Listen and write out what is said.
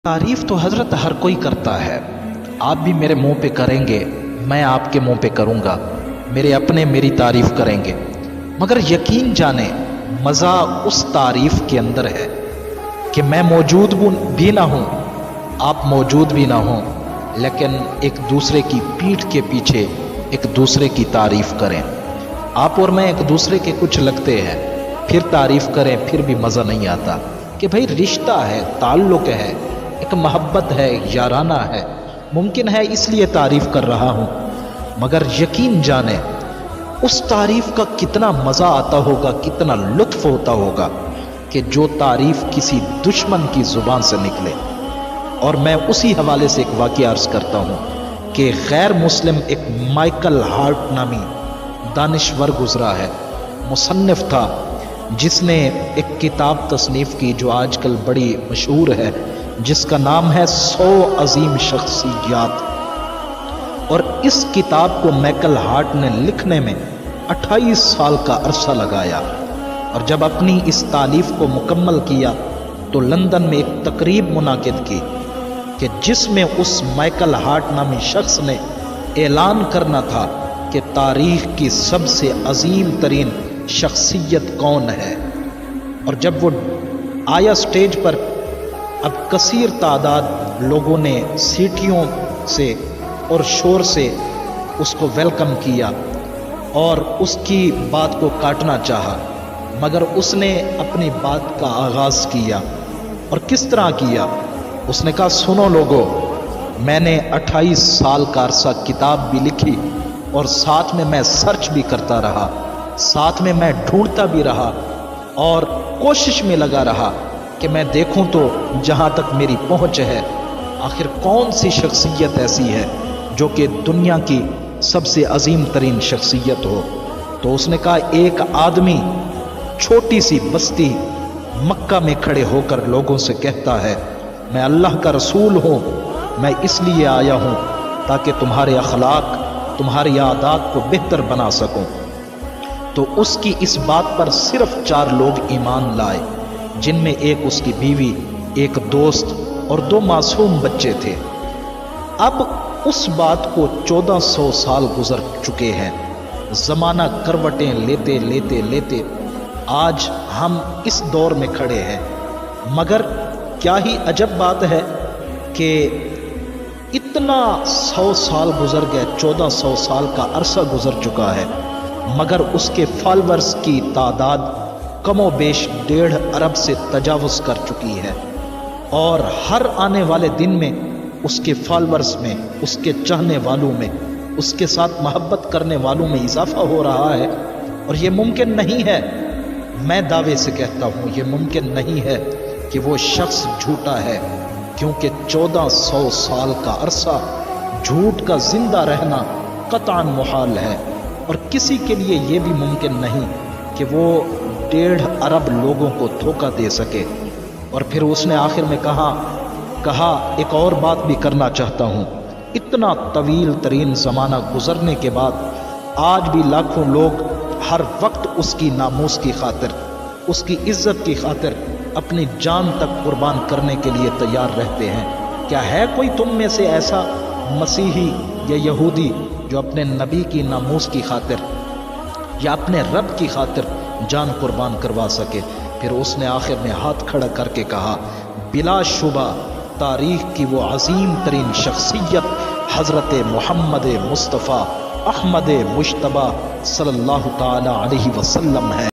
तारीफ तो हजरत हर कोई करता है। आप भी मेरे मुंह पे करेंगे, मैं आपके मुंह पे करूंगा, मेरे अपने मेरी तारीफ करेंगे, मगर यकीन जाने मज़ा उस तारीफ के अंदर है कि मैं मौजूद भी ना हूँ, आप मौजूद भी ना हों, लेकिन एक दूसरे की पीठ के पीछे एक दूसरे की तारीफ करें। आप और मैं एक दूसरे के कुछ लगते हैं, फिर तारीफ करें, फिर भी मज़ा नहीं आता कि भाई रिश्ता है, ताल्लुक़ है, एक मोहब्बत है, याराना है, मुमकिन है इसलिए तारीफ कर रहा हूँ, मगर यकीन जाने उस तारीफ का कितना मज़ा आता होगा, कितना लुत्फ होता होगा कि जो तारीफ किसी दुश्मन की ज़ुबान से निकले। और मैं उसी हवाले से एक वाक़या अर्ज़ करता हूँ कि गैर मुस्लिम एक माइकल हार्ट नामी दानिश्वर गुज़रा है, मुसन्निफ़ था, जिसने एक किताब तसनीफ़ की जो आजकल बड़ी मशहूर है, जिसका नाम है 100 अजीम शख्सियात। और इस किताब को माइकल हार्ट ने लिखने में 28 साल का अरसा लगाया। और जब अपनी इस तालीफ को मुकम्मल किया तो लंदन में एक तकरीब मुनाकिद की कि जिसमें उस माइकल हार्ट नामी शख्स ने ऐलान करना था कि तारीख की सबसे अजीम तरीन शख्सियत कौन है। और जब वो आया स्टेज पर, अब कसीर तादाद लोगों ने सीटियों से और शोर से उसको वेलकम किया और उसकी बात को काटना चाहा, मगर उसने अपनी बात का आगाज़ किया। और किस तरह किया? उसने कहा, सुनो लोगो, मैंने 28 साल का अरसा किताब भी लिखी और साथ में मैं सर्च भी करता रहा, साथ में मैं ढूंढता भी रहा और कोशिश में लगा रहा कि मैं देखूं तो जहां तक मेरी पहुंच है, आखिर कौन सी शख्सियत ऐसी है जो कि दुनिया की सबसे अजीम तरीन शख्सियत हो। तो उसने कहा, एक आदमी छोटी सी बस्ती मक्का में खड़े होकर लोगों से कहता है, मैं अल्लाह का रसूल हूँ, मैं इसलिए आया हूँ ताकि तुम्हारे अखलाक, तुम्हारी आदत को बेहतर बना सकूं। तो उसकी इस बात पर सिर्फ 4 लोग ईमान लाए, जिनमें एक उसकी बीवी, एक दोस्त और 2 मासूम बच्चे थे। अब उस बात को 1400 साल गुजर चुके हैं। ज़माना करवटें लेते लेते लेते आज हम इस दौर में खड़े हैं। मगर क्या ही अजब बात है कि इतना 100 साल गुजर गए, 1400 साल का अरसा गुजर चुका है, मगर उसके फॉलोअर्स की तादाद कमो बेश 1.5 अरब से तजावुज़ कर चुकी है। और हर आने वाले दिन में उसके फॉलोअर्स में, उसके चाहने वालों में, उसके साथ मोहब्बत करने वालों में इजाफा हो रहा है। और ये मुमकिन नहीं है, मैं दावे से कहता हूँ, ये मुमकिन नहीं है कि वो शख्स झूठा है, क्योंकि 1400 साल का अरसा झूठ का जिंदा रहना कतई मुहाल है। और किसी के लिए ये भी मुमकिन नहीं कि वो 1.5 अरब लोगों को धोखा दे सके। और फिर उसने आखिर में कहा, एक और बात भी करना चाहता हूँ, इतना तवील तरीन ज़माना गुजरने के बाद आज भी लाखों लोग हर वक्त उसकी नामूस की खातिर, उसकी इज्जत की खातिर अपनी जान तक कुर्बान करने के लिए तैयार रहते हैं। क्या है कोई तुम में से ऐसा मसीही या यहूदी जो अपने नबी की नामूस की खातिर या अपने रब की खातिर जान कुर्बान करवा सके? फिर उसने आखिर में हाथ खड़ा करके कहा, बिलाशुबा तारीख की वो अजीम तरीन शख्सियत हज़रत मुहम्मद मुस्तफ़ा अहमद मुश्तबा सल्लल्लाहु ताला अलैहि वसल्लम है।